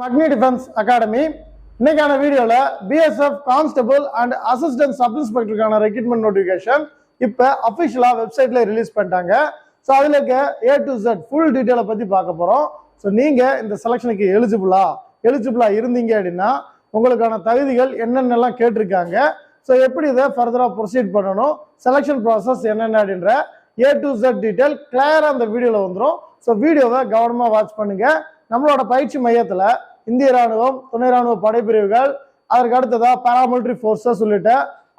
அக்னி defence academy இன்னைக்கான வீடியோல BSF constable and assistant sub இன்ஸ்பெக்டருக்கான ரெக்ரூட்மெண்ட் நோட்டிஃபிகேஷன் இப்போ அஃபிஷியலா வெப்சைட்ல ரிலீஸ் பண்ணிட்டாங்க. ஸோ அதில் இருக்க A to Z ஃபுல் டீட்டெயிலை பற்றி பார்க்க போகிறோம். ஸோ நீங்கள் இந்த செலெக்ஷனுக்கு எலிஜிபிளா இருந்தீங்க அப்படின்னா உங்களுக்கான தகுதிகள் என்னென்னலாம் கேட்டிருக்காங்க, ஸோ எப்படி இதை ஃபர்தராக ப்ரொசீட் பண்ணணும், செலெக்ஷன் ப்ராசஸ் என்னென்ன அப்படின்ற A to Z டீட்டெயில் கிளியராக அந்த வீடியோவில் வந்துடும். ஸோ வீடியோவை கவனமாக வாட்ச் பண்ணுங்க. நம்மளோட பயிற்சி மையத்தில் இந்திய ராணுவம், துணை ராணுவ படைப்பிரிவுகள், அதற்கு அடுத்ததா பாராமிலிட்டரி ஃபோர்ஸஸ் உள்ளிட்ட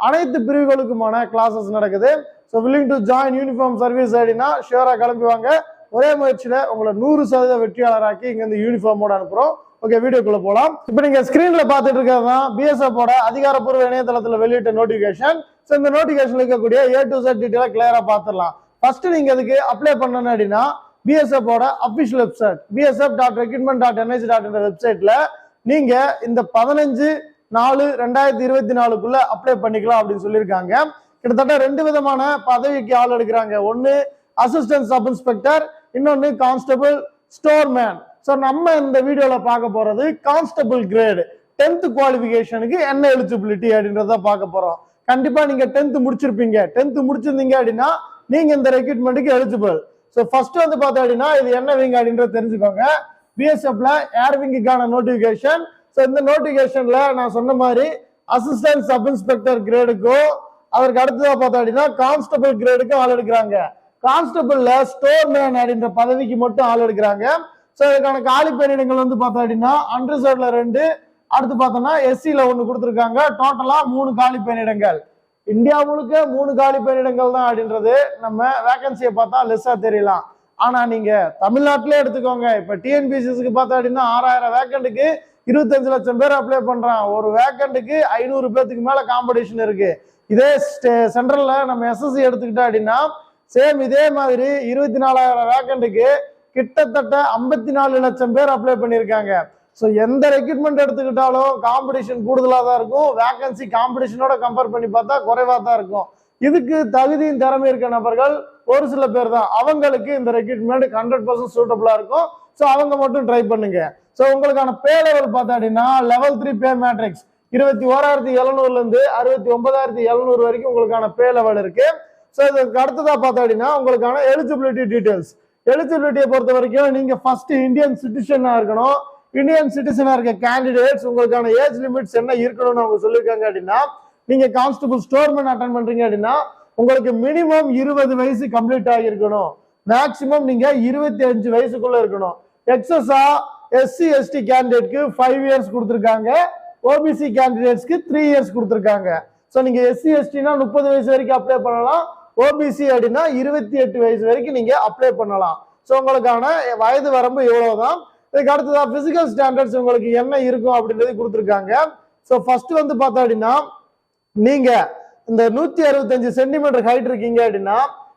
அனைத்து பிரிவுகளுக்குமான கிளாஸஸ் நடக்குது. So willing to join uniform service அப்படின்னா ஷியராக கிளம்புவாங்க. ஒரே முயற்சியில் உங்களை 100% வெற்றியாளராக்கி இங்கேருந்து யூனிஃபார்மோட அனுப்புகிறோம். ஓகே, வீடியோக்குள்ள போகலாம். இப்போ நீங்கள் ஸ்க்ரீனில் பார்த்துட்டு இருக்கிறது தான் பிஎஸ்எஃபோட அதிகாரப்பூர்வ இணையதளத்தில் வெளியிட்ட நோட்டிஃபிகேஷன். ஸோ இந்த நோட்டிஃபிகேஷன் இருக்கக்கூடிய A to Z டீட்டெயிலாக கிளியராக பார்த்துடலாம். ஃபர்ஸ்ட் நீங்கள் அதுக்கு அப்ளை பண்ணணும் அப்படின்னா பிஎஸ்எஃபோட அபிஷியல் வெப்சைட் bsf.recruitment.nih.in வெப்சைட்ல நீங்க இந்த 15/4/2024 அப்ளை பண்ணிக்கலாம் அப்படின்னு சொல்லியிருக்காங்க. கிட்டத்தட்ட 2 விதமான பதவிக்கு ஆள் எடுக்கிறாங்க. ஒன்னு அசிஸ்டன்ட் சப் இன்ஸ்பெக்டர், இன்னொன்னு கான்ஸ்டபிள் ஸ்டோர்மேன். ஸோ நம்ம இந்த வீடியோல பார்க்க போறது கான்ஸ்டபிள் கிரேடு 10th குவாலிஃபிகேஷனுக்கு என்ன எலிஜிபிலிட்டி அப்படின்றத பார்க்க போறோம். கண்டிப்பா நீங்க 10th முடிச்சிருப்பீங்க. 10th முடிச்சிருந்தீங்க அப்படின்னா நீங்க இந்த ரெக்ரூட்மெண்ட்டுக்கு எலிஜிபிள். ஸோ ஃபர்ஸ்ட் வந்து பார்த்தோம் அப்படின்னா இது என்ன விங் அப்படின்றத தெரிஞ்சுக்கோங்க. பிஎஸ்எஃப்ல ஏர் விங்குக்கான நோட்டிஃபிகேஷன். ஸோ இந்த நோட்டிஃபிகேஷன்ல நான் சொன்ன மாதிரி அசிஸ்டன்ட் சப் இன்ஸ்பெக்டர் கிரேடுக்கும் அதற்கு அடுத்ததாக பார்த்தோம் அப்படின்னா கான்ஸ்டபிள் கிரேடுக்கும் ஆள் எடுக்கிறாங்க. கான்ஸ்டபிள்ல ஸ்டோர்மேன் அப்படின்ற பதவிக்கு மட்டும் ஆள் எடுக்கிறாங்க. ஸோ இதுக்கான காலி பணியிடங்கள் வந்து பார்த்தோம் அப்படின்னா அன்ரிசர்வ்ல 2, அடுத்து பார்த்தோம்னா எஸ்சில 1 கொடுத்துருக்காங்க. டோட்டலா 3 காலி பணியிடங்கள். இந்தியா முழுக்க 3 காலி பணியிடங்கள் தான் அப்படின்றது நம்ம வேகன்சியை பார்த்தா லெஸ்ஸா தெரியலாம். ஆனா நீங்க தமிழ்நாட்டிலே எடுத்துக்கோங்க. இப்ப டிஎன்பிசிக்கு பார்த்தா அப்படின்னா 6000 வேக்கண்ட்டுக்கு 25 லட்சம் பேர் அப்ளை பண்றான். ஒரு வேக்கண்ட்டுக்கு 500 பேத்துக்கு மேல காம்படிஷன் இருக்கு. இதே சென்ட்ரல்ல நம்ம எஸ்எஸ்சி எடுத்துக்கிட்டா அப்படின்னா சேம் இதே மாதிரி 24,000 வேக்கண்ட்டுக்கு கிட்டத்தட்ட 54 லட்சம் பேர் அப்ளை பண்ணியிருக்காங்க. ஸோ எந்த ரெக்ரூட்மெண்ட் எடுத்துக்கிட்டாலும் காம்படிஷன் கூடுதலாக தான் இருக்கும். வேகன்சி காம்படிஷனோட கம்பேர் பண்ணி பார்த்தா குறைவாக தான் இருக்கும். இதுக்கு தகுதியும் திறமை இருக்க நபர்கள் ஒரு சில பேர் தான். அவங்களுக்கு இந்த ரெக்ரூட்மெண்ட் 100% சூட்டபிளா இருக்கும். ஸோ அவங்க மட்டும் ட்ரை பண்ணுங்க. ஸோ உங்களுக்கான பே லெவல் பார்த்தா அப்படின்னா லெவல் 3 பே மேட்ரிக்ஸ் 21,700 இருந்து 69,700 வரைக்கும் உங்களுக்கான பே லெவல் இருக்கு. ஸோ இதுக்கு அடுத்ததா பார்த்தா அப்படின்னா உங்களுக்கான எலிஜிபிலிட்டி டீடைல்ஸ். எலிஜிபிலிட்டியை பொறுத்த வரைக்கும் நீங்க ஃபர்ஸ்ட் இந்தியன் சிட்டிசனா இருக்கணும். இந்தியன் சிட்டிசனா இருக்க கேண்டிடேட்ஸ் உங்களுக்கான ஏஜ் லிமிட்ஸ் என்ன இருக்கணும்னு அவங்க சொல்லியிருக்காங்க அப்படின்னா நீங்க கான்ஸ்டபிள் ஸ்டோர்மேன் அட்டன் பண்றீங்க அப்படின்னா உங்களுக்கு மினிமம் 20 வயசு கம்ப்ளீட் ஆகியிருக்கணும். மேக்சிமம் நீங்க 25 வயசுக்குள்ள இருக்கணும். எக்ஸஸா எஸ்சி எஸ்டி கேண்டிடேட்க்கு 5 இயர்ஸ் கொடுத்துருக்காங்க. ஓபிசி கேண்டிடேட்ஸ்க்கு 3 இயர்ஸ் கொடுத்துருக்காங்க. ஸோ நீங்க எஸ்சி எஸ்டினா 30 வயசு வரைக்கும் அப்ளை பண்ணலாம். ஓபிசி அப்படின்னா 28 வயசு வரைக்கும் நீங்க அப்ளை பண்ணலாம். ஸோ உங்களுக்கான வயது வரம்பு இவ்வளவுதான். இதுக்கு அடுத்ததா பிசிக்கல் ஸ்டாண்டர்ட்ஸ் உங்களுக்கு என்ன இருக்கும் அப்படின்றது கொடுத்துருக்காங்க. ஸோ ஃபர்ஸ்ட் வந்து பார்த்தா அப்படின்னா நீங்க இந்த 165 சென்டிமீட்டர் ஹைட் இருக்கீங்க அப்படின்னா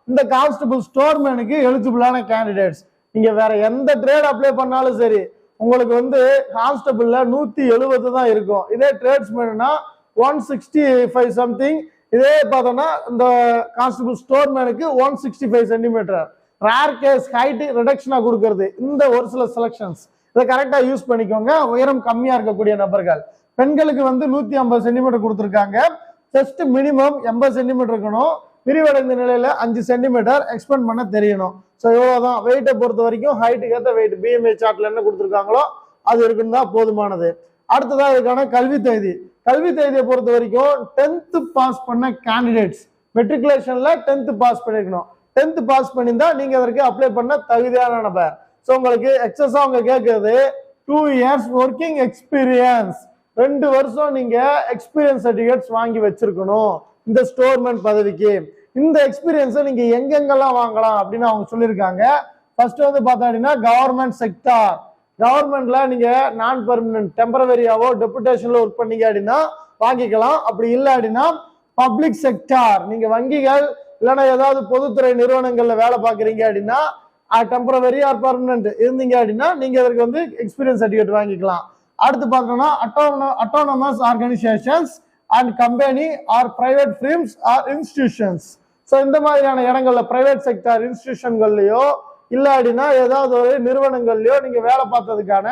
இந்த கான்ஸ்டபிள் ஸ்டோர்மேனுக்கு எலிஜிபிளான கேண்டிடேட்ஸ். நீங்க வேற எந்த ட்ரேட் அப்ளை பண்ணாலும் சரி உங்களுக்கு வந்து கான்ஸ்டபிள்ல 170 தான் இருக்கும். இதே ட்ரேட்ஸ்மேன்னா 165 சம்திங். இதே பார்த்தோம்னா இந்த கான்ஸ்டபிள் ஸ்டோர்மேனுக்கு 165 சென்டிமீட்டர். ரேர் கேஸ் ஹைட் ரிடக்ஷனா கொடுக்கறது இந்த ஒரு சில செலக்ஷன்ஸ். இதை கரெக்டா யூஸ் பண்ணிக்கோங்க. உயரம் கம்மியா இருக்கக்கூடிய நபர்கள். பெண்களுக்கு வந்து 150 சென்டிமீட்டர் கொடுத்துருக்காங்க. ஜஸ்ட் மினிமம் 80 சென்டிமீட்டர் இருக்கணும். விரிவடைந்த நிலையில 5 சென்டிமீட்டர் எக்ஸ்பெண்ட் பண்ண தெரியணும். ஸோ இவ்வளவுதான். வெயிட்டை பொறுத்த வரைக்கும் ஹைட்டுக்கு ஏற்ற வெயிட் பிஎம்ஐ சார்ட்ல என்ன கொடுத்துருக்காங்களோ அது இருக்குன்னு தான் போதுமானது. அடுத்ததான் இதுக்கான கல்வி தகுதி. கல்வி தகுதியை பொறுத்த வரைக்கும் 10th பாஸ் பண்ண கேண்டிடேட்ஸ் மெட்ரிகுலேஷன்ல 10th பாஸ் பண்ணிருக்கணும். 10th பாஸ் பண்ணியிருந்தா நீங்க அதற்கு அப்ளை பண்ண தகுதியான நபர். ஸோ உங்களுக்கு எக்ஸஸா அவங்க கேட்கறது 2 இயர்ஸ் ஒர்க்கிங் எக்ஸ்பீரியன்ஸ். 2 வருஷம் நீங்க எக்ஸ்பீரியன்ஸ் சர்டிபிகேட்ஸ் வாங்கி வச்சிருக்கணும் இந்த ஸ்டோர்மேன் பதவிக்கு. இந்த எக்ஸ்பீரியன்ஸை நீங்க எங்கெங்கெல்லாம் வாங்கலாம் அப்படின்னு அவங்க சொல்லியிருக்காங்க. ஃபர்ஸ்ட் வந்து பார்த்தா அப்படின்னா கவர்மெண்ட் செக்டார். கவர்மெண்ட்ல நீங்க நான் பெர்மனன்ட் டெம்பரவரியாவோ டெபுடேஷன்ல ஒர்க் பண்ணீங்க அப்படின்னா வாங்கிக்கலாம். அப்படி இல்லை அப்படின்னா பப்ளிக் செக்டார், நீங்க வங்கிகள் இல்லைன்னா ஏதாவது பொதுத்துறை நிறுவனங்கள்ல வேலை பார்க்குறீங்க அப்படின்னா டெம்பரவரி ஆர் பர்மனன்ட் இருந்தீங்க அப்படின்னா நீங்க அதற்கு வந்து எக்ஸ்பீரியன்ஸ் சர்டிஃபிகேட் வாங்கிக்கலாம். அடுத்து பார்த்தோம்னா autonomous organisations and company or private firms or institutions. So இந்த மாதிரியான இடங்கள்ல பிரைவேட் செக்டார் இன்ஸ்டிடியூஷன்கள்லயோ இல்லை அப்படின்னா ஏதாவது ஒரு நிறுவனங்கள்லயோ நீங்க வேலை பார்த்ததுக்கான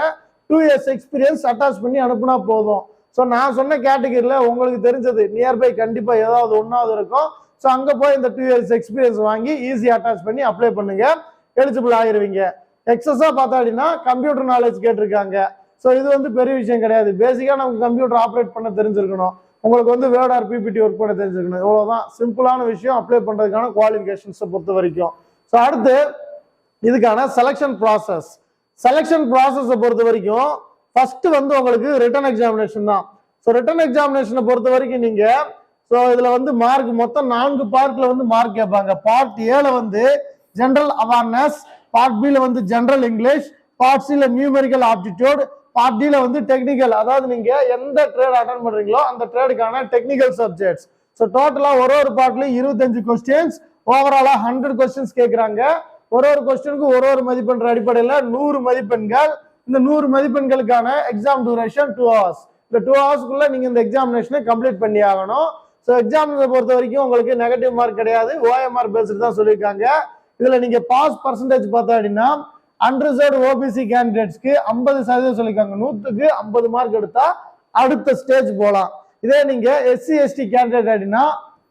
2 years எக்ஸ்பீரியன்ஸ் அட்டாச் பண்ணி அனுப்புனா போதும். ஸோ நான் சொன்ன கேட்டகரியில் உங்களுக்கு தெரிஞ்சது நியர்பை கண்டிப்பாக ஏதாவது ஒன்றாவது இருக்கும். ஸோ அங்கே போய் இந்த 2 years எக்ஸ்பீரியன்ஸ் வாங்கி ஈஸியாக அட்டாச் பண்ணி அப்ளை பண்ணுங்க, எலிஜிபிள் ஆகிருவீங்க. எக்ஸஸாக பார்த்தா அப்படின்னா கம்ப்யூட்டர் நாலேஜ் கேட்டிருக்காங்க. ஸோ இது வந்து பெரிய விஷயம் கிடையாது. பேசிக்காக நமக்கு கம்ப்யூட்டர் ஆப்ரேட் பண்ண தெரிஞ்சிருக்கணும், உங்களுக்கு வந்து வேர்ட் ஆர் பிபிடி ஒர்க் பண்ண தெரிஞ்சிருக்கணும். இவ்வளோதான் சிம்பிளான விஷயம் அப்ளை பண்ணுறதுக்கான குவாலிஃபிகேஷன்ஸை பொறுத்த வரைக்கும். ஸோ அடுத்து இதுக்கான செலெக்ஷன் ப்ராசஸ். செலெக்ஷன் ப்ராசஸை பொறுத்த வரைக்கும் ஃபர்ஸ்ட் வந்து உங்களுக்கு ரிட்டன் எக்ஸாமினேஷன் தான். ஸோ ரிட்டன் எக்ஸாமினேஷனை பொறுத்த வரைக்கும் நீங்க ஸோ இதுல வந்து மார்க் மொத்தம் 4 பார்ட்ல வந்து மார்க் கேட்பாங்க. பார்ட் ஏல வந்து ஜெனரல் அவேர்னஸ், பார்ட் பில வந்து ஜெனரல் இங்கிலீஷ், பார்ட் சில நியூமெரிக்கல் ஆப்டிடியூட், பார்ட் டில வந்து டெக்னிக்கல், அதாவது நீங்க எந்த ட்ரேட் அட்டன் பண்றீங்களோ அந்த ட்ரேடுக்கான டெக்னிக்கல் சப்ஜெக்ட்ஸ். ஸோ டோட்டலா ஒரு பார்ட்லயும் 25 கொஸ்டின்ஸ், ஓவராலா 100 கொஸ்டின்ஸ் கேட்கிறாங்க. ஒரு கொஸ்டினுக்கு ஒரு மதிப்பெண் அடிப்படையில் 100 மதிப்பெண்கள். இந்த 100 மதிப்பெண்களுக்கான எக்ஸாம் டியூரேஷன் 2 hours. இந்த 2 ஹவர்ஸ்க்குள்ள நீங்க இந்த எக்ஸாமினேஷனை கம்ப்ளீட் பண்ணி ஆகணும். ஸோ எக்ஸாமினேஷனை பொறுத்த வரைக்கும் உங்களுக்கு நெகட்டிவ் மார்க் கிடையாது, OMR பேஸ்டு தான் சொல்லியிருக்காங்க. இதுல நீங்க பாஸ் பர்சன்டேஜ் பார்த்தா அப்படின்னா அன்ரிசர்வ்டு ஓபிசி கேண்டிடேட்ஸ்க்கு 50% சொல்லியிருக்காங்க. 100க்கு 50 மார்க் எடுத்தா அடுத்த ஸ்டேஜ் போகலாம். இதே நீங்க SC ST கேண்டிடேட் அப்படின்னா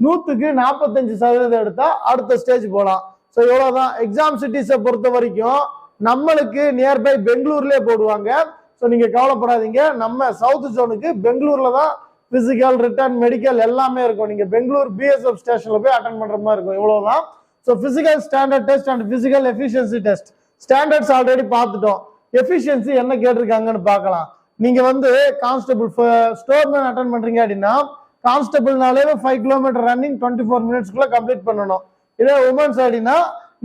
100க்கு 45% எடுத்தா அடுத்த ஸ்டேஜ் போகலாம். ஸோ இவ்வளவுதான். எக்ஸாம் சிட்டிஸை பொறுத்த வரைக்கும் நம்மளுக்கு நியர்பை பெங்களூர்லயே போடுவாங்க. ஸோ நீங்க கவலைப்படாதீங்க, நம்ம சவுத் ஜோனுக்கு பெங்களூர்ல தான் பிசிக்கல் ரிட்டன் மெடிக்கல் எல்லாமே இருக்கும். நீங்க பெங்களூர் BSF ஸ்டேஷன்ல போய் அட்டன் பண்ற மாதிரி இருக்கும். இவ்வளவுதான். So physical standard test and physical efficiency test. Standards already பார்த்துட்டோம், எஃபிஷியன்சி என்ன கேட்டிருக்காங்கன்னு பார்க்கலாம். நீங்க வந்து கான்ஸ்டபிள் ஸ்டோர்மேன் அட்டன் பண்றீங்க அப்படின்னா கான்ஸ்டபிள்னாலே 5 கிலோமீட்டர் ரன்னிங் 24 மினிட்ஸ்க்குள்ள கம்ப்ளீட் பண்ணணும். இதே உமன்ஸ் அப்படின்னா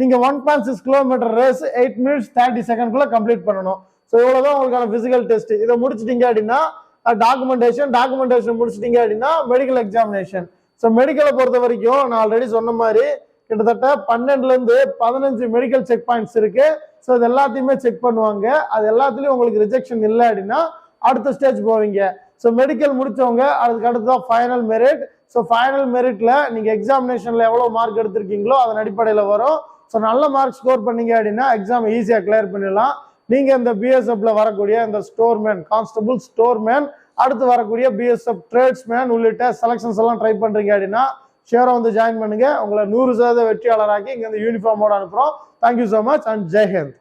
நீங்க 1.6 கிலோமீட்டர் ரேஸ் 8 minutes 30 செகண்ட்குள்ள கம்ப்ளீட் பண்ணணும். ஸோ இவ்வளவுதான் உங்களுக்கான பிசிக்கல் டெஸ்ட். இதை முடிச்சிட்டீங்க அப்படின்னா டாக்குமெண்டேஷன் முடிச்சிட்டீங்க அப்படின்னா மெடிக்கல் எக்ஸாமினேஷன். ஸோ மெடிக்கலை பொறுத்த வரைக்கும் நான் ஆல்ரெடி சொன்ன மாதிரி கிட்டத்தட்ட 12ல இருந்து 15 மெடிக்கல் செக் பாயிண்ட்ஸ் இருக்கு. ஸோ இது எல்லாத்தையுமே செக் பண்ணுவாங்க. அது எல்லாத்துலயும் உங்களுக்கு ரிஜெக்ஷன் இல்லை அப்படின்னா அடுத்த ஸ்டேஜ் போவீங்க. ஸோ மெடிக்கல் முடிச்சவங்க அதுக்கு அடுத்ததான் ஃபைனல் மெரிட். ஸோ ஃபைனல் மெரிட்ல நீங்க எக்ஸாமினேஷன்ல எவ்வளவு மார்க் எடுத்திருக்கீங்களோ அதன் அடிப்படையில் வரும். ஸோ நல்ல மார்க் ஸ்கோர் பண்ணீங்க அப்படின்னா எக்ஸாம் ஈஸியா கிளியர் பண்ணிடலாம். நீங்க இந்த BSFல வரக்கூடிய இந்த ஸ்டோர்மேன், கான்ஸ்டபிள், ஸ்டோர்மேன், அடுத்து வரக்கூடிய BSF ட்ரேட்ஸ்மேன் உள்ளிட்ட செலக்ஷன்ஸ் எல்லாம் ட்ரை பண்றீங்க அப்படின்னா ஷேரை வந்து ஜாயின் பண்ணுங்க. உங்களை 100% வெற்றியாளராக்கி இங்க இந்த யூனிஃபார்மோட அனுப்புறோம். Thank you so much and Jai Hind.